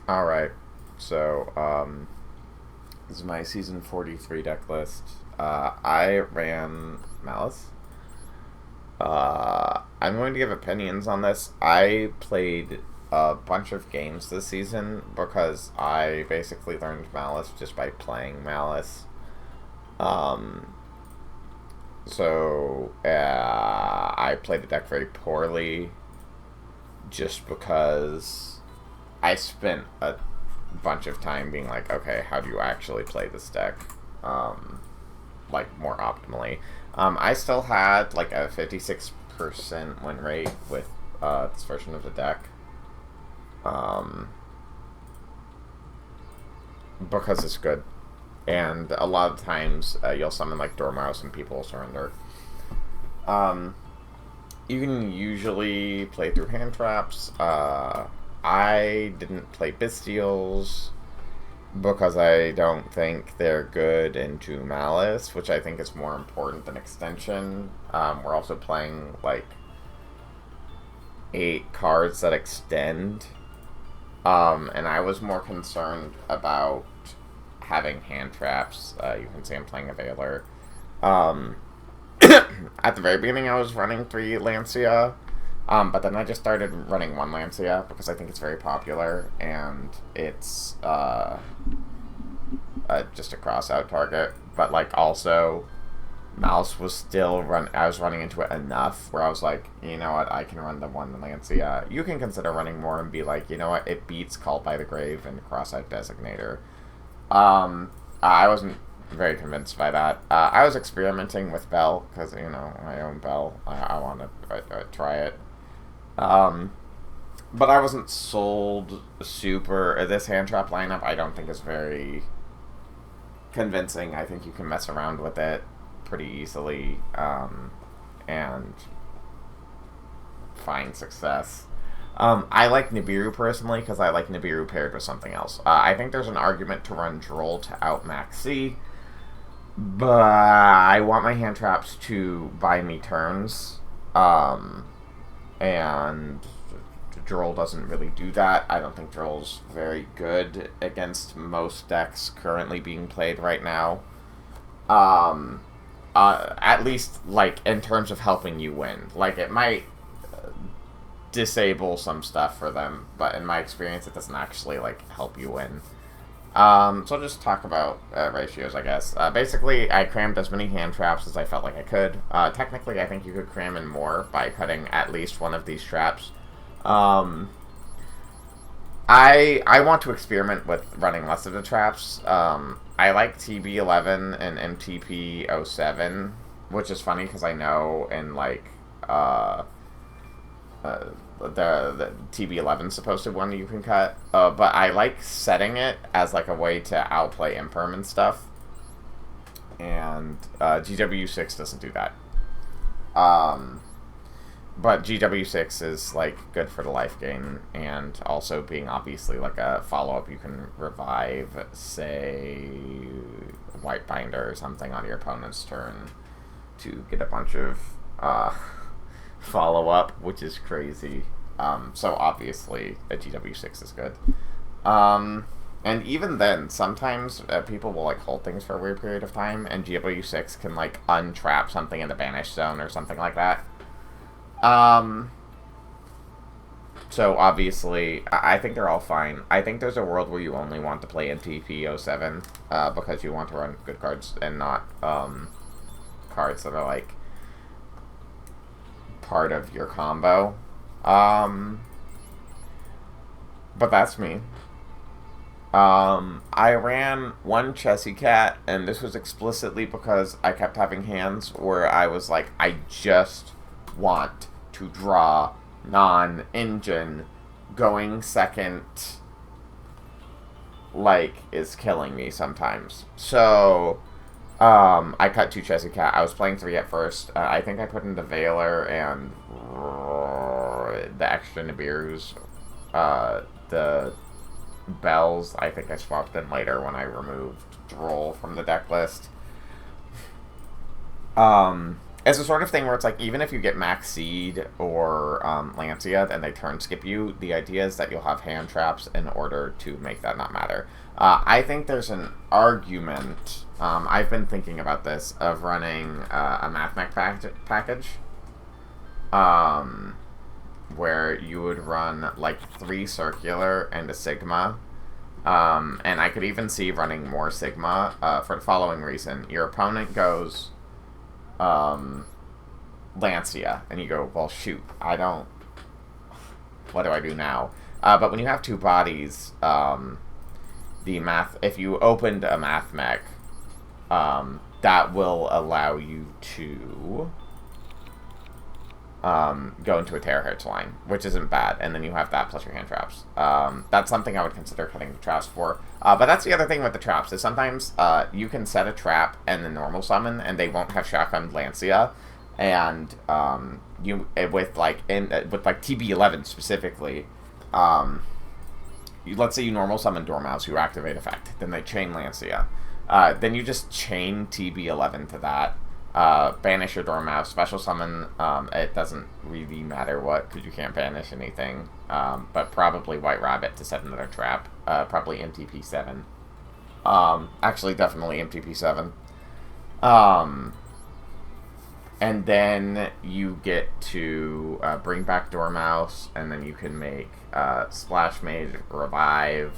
Alright, so, this is my season 43 deck list. I ran Malice. I'm going to give opinions on this. I played a bunch of games this season because I basically learned Malice just by playing Malice. Um, I played the deck very poorly just because I spent a bunch of time being like, okay, how do you actually play this deck? Um, like more optimally. I still had like a 56% win rate with this version of the deck. Um, because it's good. And a lot of times you'll summon like Dormouse and people will surrender. Um, you can usually play through hand traps. I didn't play Bestials because I don't think they're good into Malice, which I think is more important than Extension. We're also playing like 8 cards that extend, and I was more concerned about having hand traps. You can see I'm playing a Veiler. Um, at the very beginning, I was running 3 Lancia, but then I just started running 1 Lancia because I think it's very popular and it's just a cross out target. But like also, Mouse was still run. I was running into it enough where I was like, you know what, I can run the 1 Lancia. You can consider running more and be like, you know what, it beats Called by the Grave and Cross Out Designator. I wasn't very convinced by that. I was experimenting with Bell because I own Bell. I want to try it. Um, but I wasn't sold super. This hand trap lineup I don't think is very convincing. I think you can mess around with it pretty easily and find success. I like Nibiru personally because I like Nibiru paired with something else. I think there's an argument to run Droll to outmax C, but I want my hand traps to buy me turns, and Droll doesn't really do that. I don't think Droll's very good against most decks currently being played right now. Um, at least, like, in terms of helping you win. Like, it might disable some stuff for them, but in my experience, it doesn't actually, like, help you win. So I'll just talk about ratios, I guess. Basically, I crammed as many hand traps as I felt like I could. Technically, I think you could cram in more by cutting at least one of these traps. Um, I want to experiment with running less of the traps. I like TB11 and MTP07, which is funny because I know in like uh, the TB11 supposed to one you can cut, but I like setting it as like a way to outplay Imperm and stuff, and GW6 doesn't do that. Um, but GW6 is like good for the life gain, and also being obviously like a follow up, you can revive, say, White Binder or something on your opponent's turn to get a bunch of follow up, which is crazy. So obviously a GW6 is good. And even then, sometimes people will like hold things for a weird period of time, and GW6 can like untrap something in the banish zone or something like that. Um, so obviously, I think they're all fine. I think there's a world where you only want to play NTP07 because you want to run good cards and not cards that are like part of your combo. Um, but that's me. I ran 1 Chessy Cat, and this was explicitly because I kept having hands where I was like, I just want to draw non-engine. Going second, like, is killing me sometimes. So, I cut 2 Chessy Cat. I was playing 3 at first. I think I put in the Veiler and the extra Nibirus. The Bells, I think I swapped in later when I removed Droll from the deck list. It's the sort of thing where it's like, even if you get Max Seed or Lancia and they turn skip you, the idea is that you'll have hand traps in order to make that not matter. I think there's an argument, I've been thinking about this, of running a Math Mech package. Where you would run like 3 circular and a Sigma. And I could even see running more Sigma for the following reason. Your opponent goes Lancia, and you go, well, shoot, what do I do now? But when you have 2 bodies, if you opened a Math Mech, that will allow you to go into a terahertz line, which isn't bad, and then you have that plus your hand traps. That's something I would consider cutting the traps for. But that's the other thing with the traps, is sometimes you can set a trap and the normal summon, and they won't have shotgun Lancia, and with TB11 specifically, let's say you normal summon Dormouse, you activate effect, then they chain Lancia. Then you just chain TB11 to that. Banish your Dormouse, special summon, it doesn't really matter what, because you can't banish anything, but probably White Rabbit to set another trap, probably MTP7. Actually, definitely MTP7. And then you get to bring back Dormouse, and then you can make Splash Mage, Revive,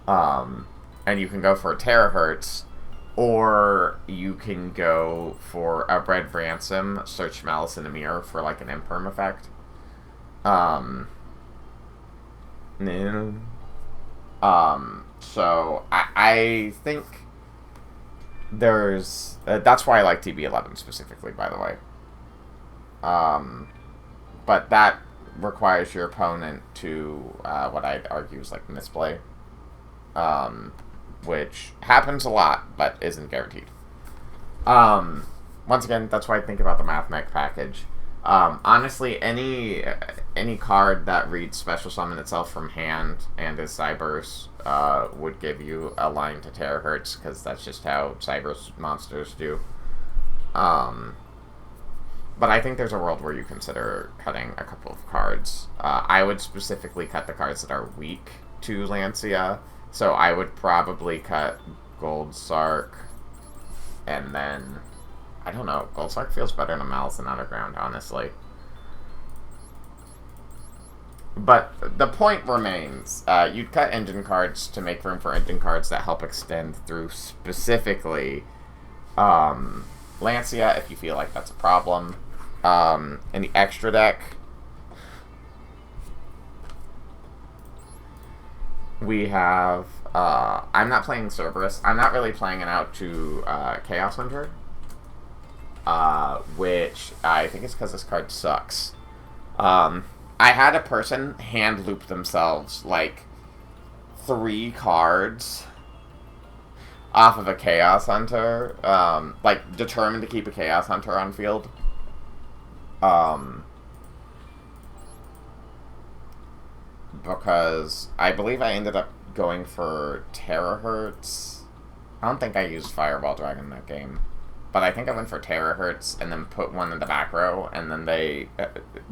and you can go for a Terahertz, or you can go for a Red Ransom, search Malice in the Mirror for like an Imperm effect. So I think there's that's why I like TB11 specifically, by the way. But that requires your opponent to what I'd argue is like misplay. Which happens a lot, but isn't guaranteed. Once again, that's why I think about the Math Mech package. Honestly, any card that reads Special Summon itself from hand and is Cyberse would give you a line to Terahertz, because that's just how Cyberse monsters do. But I think there's a world where you consider cutting a couple of cards. I would specifically cut the cards that are weak to Lancia. So I would probably cut Gold Sark, and then, I don't know, Gold Sark feels better than Malice and Underground, honestly. But the point remains, you'd cut engine cards to make room for engine cards that help extend through specifically Lancia, if you feel like that's a problem. In the extra deck, we have, I'm not playing Cerberus. I'm not really playing it out to Chaos Hunter, which I think is because this card sucks. I had a person hand loop themselves like 3 cards off of a Chaos Hunter, like determined to keep a Chaos Hunter on field. Because I believe I ended up going for Terahertz. I don't think I used Fireball Dragon in that game, but I think I went for Terahertz and then put one in the back row, and then they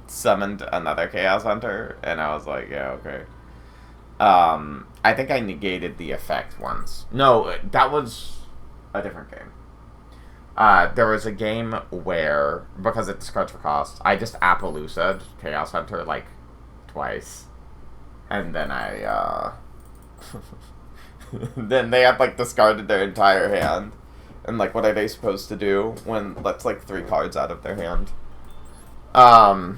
summoned another Chaos Hunter, and I was like, yeah, okay. I think I negated the effect once. No, that was a different game. There was a game where, because it discards for cost, I just apollousa'd Chaos Hunter like twice. And then then they had, like, discarded their entire hand. And, like, what are they supposed to do when that's, like, 3 cards out of their hand? But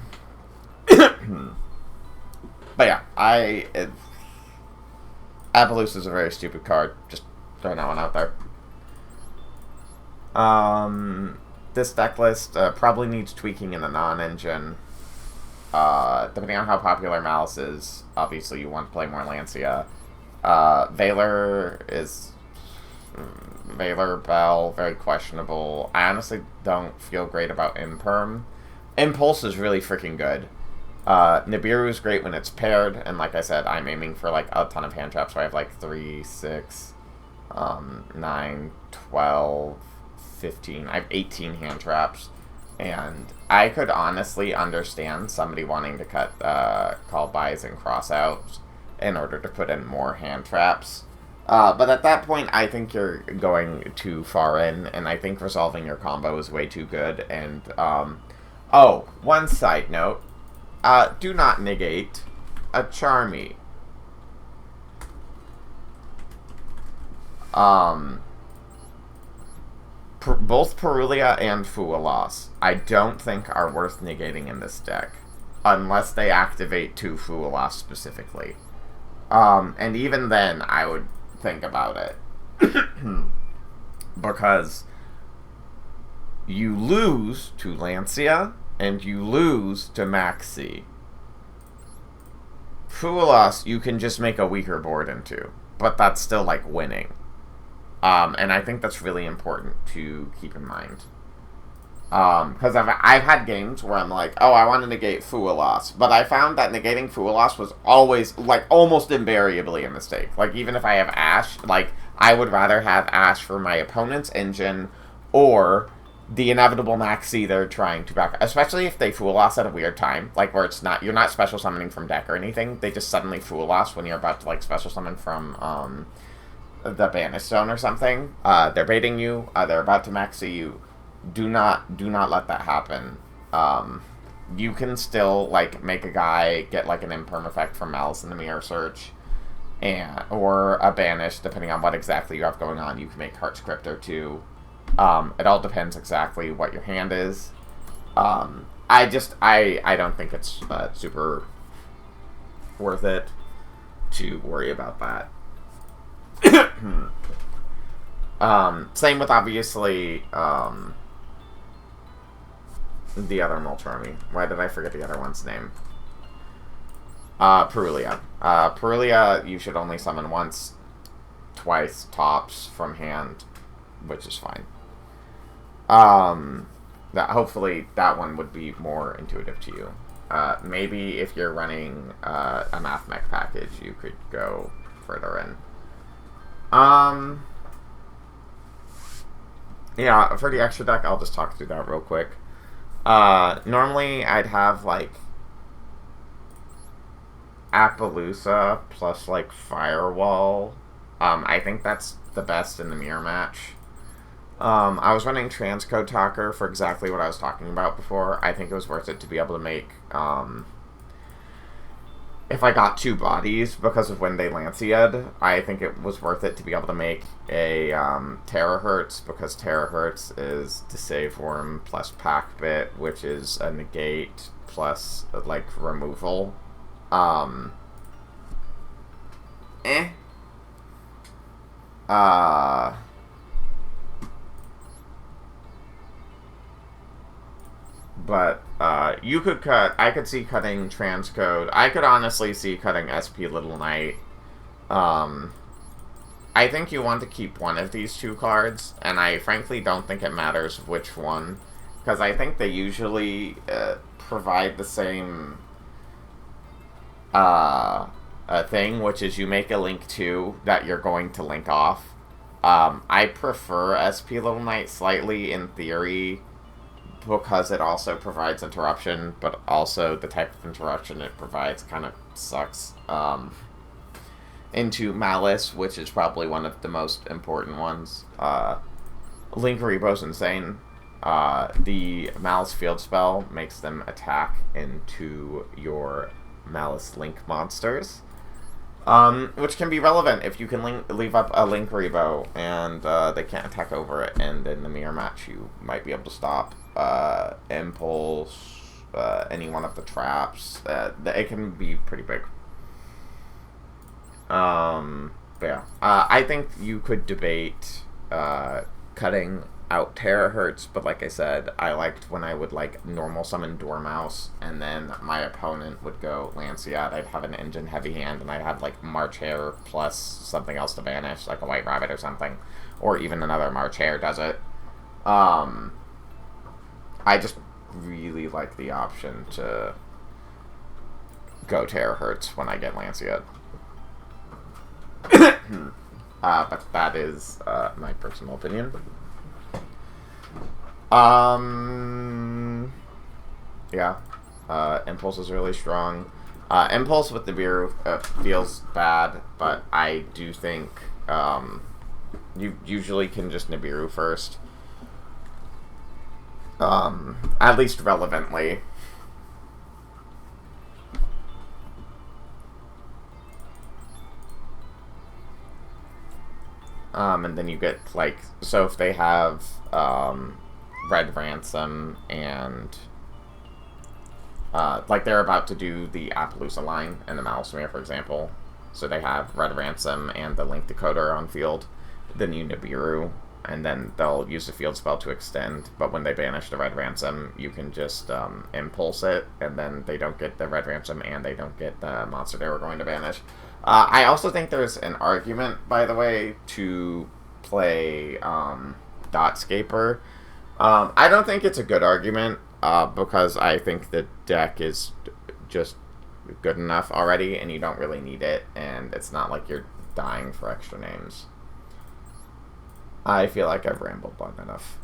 yeah, Appaloosa is a very stupid card. Just throwing that one out there. This deck list probably needs tweaking in the non-engine. Depending on how popular Malice is, obviously you want to play more Lancia. Valor Bell, very questionable. I honestly don't feel great about Imperm. Impulse is really freaking good. Nibiru is great when it's paired, and like I said, I'm aiming for like a ton of hand traps, so I have like 3, 6, 9, 12, 15. I have 18 hand traps. And I could honestly understand somebody wanting to cut call buys and crossouts in order to put in more hand traps. But at that point, I think you're going too far in, and I think resolving your combo is way too good. And, oh, one side note. Do not negate a Charmy. Both Perulia and Fualas, I don't think are worth negating in this deck. Unless they activate 2 Fualas specifically. And even then, I would think about it. Because you lose to Lancia, and you lose to Maxi. Fualas, you can just make a weaker board into. But that's still, like, winning. And I think that's really important to keep in mind. Because I've had games where I'm like, oh, I want to negate Fualas. But I found that negating Fualas was always, like, almost invariably a mistake. Like, even if I have Ash, like, I would rather have Ash for my opponent's engine, or the inevitable Maxi they're trying to back. Especially if they Fualas at a weird time. Like, where it's not, you're not special summoning from deck or anything. They just suddenly Fualas when you're about to, like, special summon from, the Banish Zone or something. They're baiting you. They're about to Maxi you. Do not let that happen. You can still, like, make a guy get, like, an imperm effect from Maliss in the Mirror Search, or a Banish, depending on what exactly you have going on. You can make Heart Scripter, too. It all depends exactly what your hand is. I don't think it's super worth it to worry about that. Same with, obviously, the other Molcharmy. Why did I forget the other one's name? Perulia. Perulia, you should only summon once, twice, tops, from hand, which is fine. Hopefully that one would be more intuitive to you. Maybe if you're running a Math Mech package, you could go further in. Yeah, for the extra deck, I'll just talk through that real quick. Normally, I'd have, like, Apollousa plus, like, Firewall. I think that's the best in the mirror match. I was running Transcode Talker for exactly what I was talking about before. I think it was worth it to be able to make, if I got 2 bodies because of when they Lancia'd, I think it was worth it to be able to make a Terahertz, because Terahertz is to save worm plus pack bit, which is a negate plus, like, removal. But, you could cut, I could see cutting Transcode. I could honestly see cutting SP Little Knight. I think you want to keep one of these 2 cards, and I frankly don't think it matters which one, because I think they usually provide the same thing, which is you make a link 2 that you're going to link off. I prefer SP Little Knight slightly in theory, because it also provides interruption, but also the type of interruption it provides kind of sucks. Into Maliss, which is probably one of the most important ones. Link Rebo's insane. The Maliss field spell makes them attack into your Maliss Link monsters. Which can be relevant if you can leave up a Link Rebo and they can't attack over it, and in the mirror match you might be able to stop Impulse, any one of the traps. It can be pretty big. But yeah. I think you could debate cutting out Terahertz, but like I said, I liked when I would, like, normal summon Dormouse, and then my opponent would go Lancia. I'd have an engine heavy hand, and I'd have, like, March Hare plus something else to banish, like a White Rabbit or something. Or even another March Hare does it. I just really like the option to go Terahertz when I get Lancia. But that is my personal opinion. Yeah. Impulse is really strong. Impulse with Nibiru feels bad, but I do think you usually can just Nibiru first. At least relevantly. And then you get, like, so if they have Red Ransom and like they're about to do the Apollousa line in the Maliss, for example. So they have Red Ransom and the Link Decoder on field. Then you Nibiru, and then they'll use the field spell to extend. But when they banish the Red Ransom, you can just impulse it, and then they don't get the Red Ransom, and they don't get the monster they were going to banish. I also think there's an argument, by the way, to play Dotscaper. I don't think it's a good argument, because I think the deck is just good enough already, and you don't really need it, and it's not like you're dying for extra names. I feel like I've rambled long enough.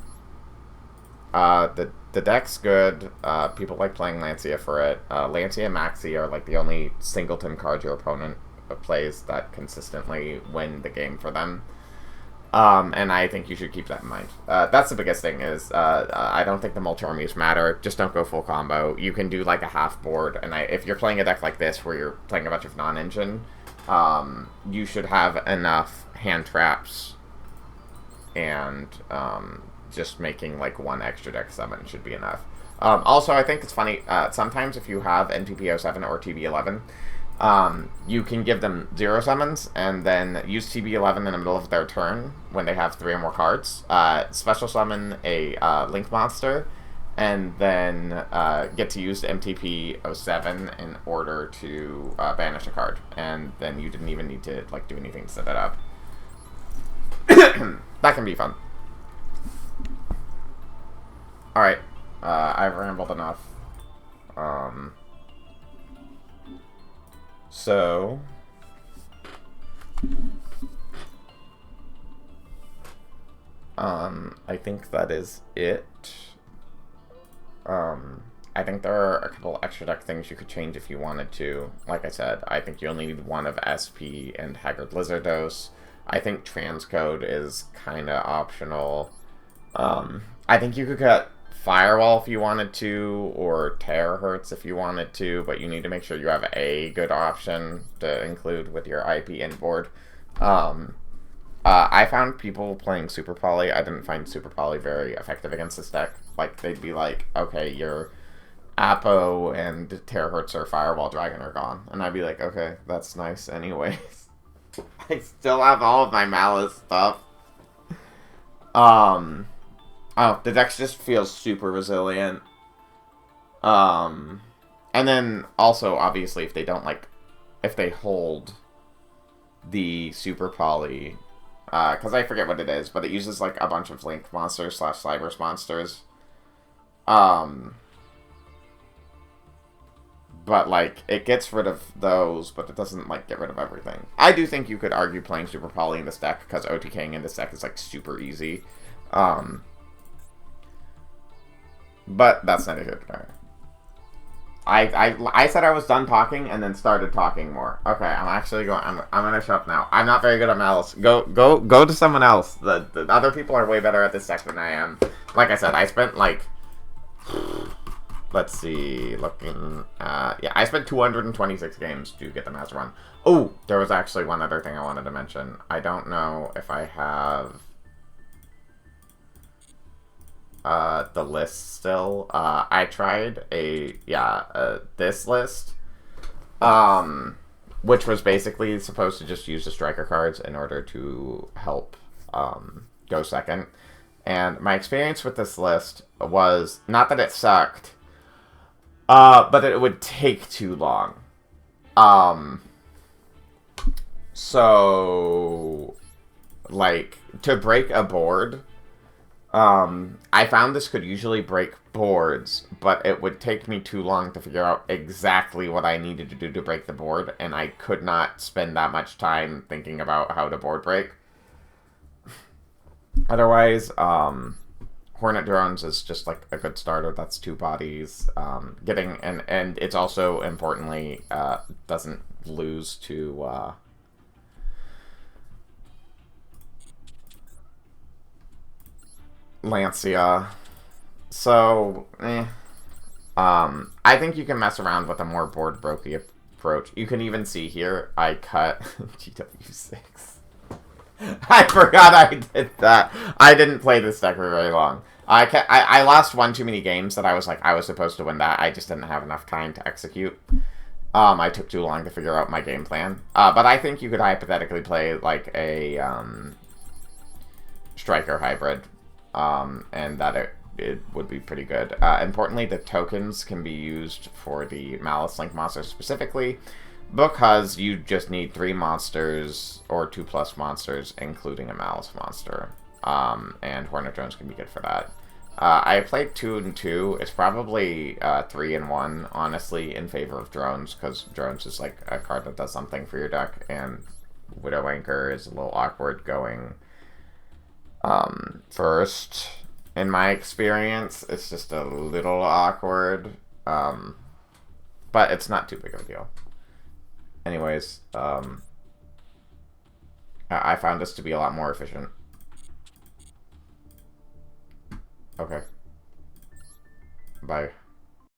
The deck's good. People like playing Lancia for it. Lancia and Maxi are like the only singleton cards your opponent plays that consistently win the game for them. And I think you should keep that in mind. That's the biggest thing is, I don't think the multi-armies matter. Just don't go full combo. You can do like a half board, and if you're playing a deck like this where you're playing a bunch of non-engine, you should have enough hand traps, and just making like one extra deck summon should be enough. Also, I think it's funny, sometimes if you have NTP07 or TB11, you can give them 0 summons, and then use TB11 in the middle of their turn when they have 3 or more cards. Special summon a Link monster, and then get to use the MTP07 in order to banish a card. And then you didn't even need to like do anything to set that up. That can be fun. Alright, I've rambled enough. So, I think that is it. I think there are a couple extra deck things you could change if you wanted to. Like I said, I think you only need 1 of SP and Haggard Lizardos. I think Transcode is kind of optional. I think you could cut Firewall if you wanted to, or Terahertz if you wanted to, but you need to make sure you have a good option to include with your IP inboard. I found people playing Super Poly. I didn't find Super Poly very effective against this deck. Like, they'd be like, okay, your Apo and Terahertz or Firewall Dragon are gone. And I'd be like, okay, that's nice anyways. I still have all of my Maliss stuff. Oh, the deck just feels super resilient. And then also, obviously, if they don't if they hold the Super Poly, because I forget what it is, but it uses like a bunch of Link monsters / Cyberse monsters. But like it gets rid of those, but it doesn't like get rid of everything. I do think you could argue playing Super Poly in this deck because OTKing in this deck is like super easy. But that's not a good guy. I said I was done talking and then started talking more. Okay, I'm actually going. I'm gonna shut up now. I'm not very good at Maliss. Go to someone else. The other people are way better at this deck than I am. Like I said, I spent like, let's see, looking. Yeah, I spent 226 games to get the Master Run. Oh, there was actually one other thing I wanted to mention. I don't know if I have the list still. I tried this list, which was basically supposed to just use the striker cards in order to help go second. And my experience with this list was not that it sucked, but that it would take too long. So, like, to break a board, I found this could usually break boards, but it would take me too long to figure out exactly what I needed to do to break the board, and I could not spend that much time thinking about how to board break. Otherwise, Hornet drones is just like a good starter. That's 2 bodies. Getting and it's also importantly doesn't lose to Lancia. So, I think you can mess around with a more board brokey approach. You can even see here, I cut GW6. I forgot I did that. I didn't play this deck for very long. I lost one too many games that I was like, I was supposed to win that. I just didn't have enough time to execute. I took too long to figure out my game plan. But I think you could hypothetically play like a striker hybrid. And that it would be pretty good. Importantly, the tokens can be used for the Maliss Link monsters specifically, because you just need 3 monsters or 2+ monsters, including a Maliss monster. And Hornet Drones can be good for that. I played 2 and 2. It's probably 3 and 1, honestly, in favor of drones, because drones is like a card that does something for your deck, and Widow Anchor is a little awkward going first. In my experience, it's just a little awkward, but it's not too big of a deal. Anyways, I found this to be a lot more efficient. Okay. Bye.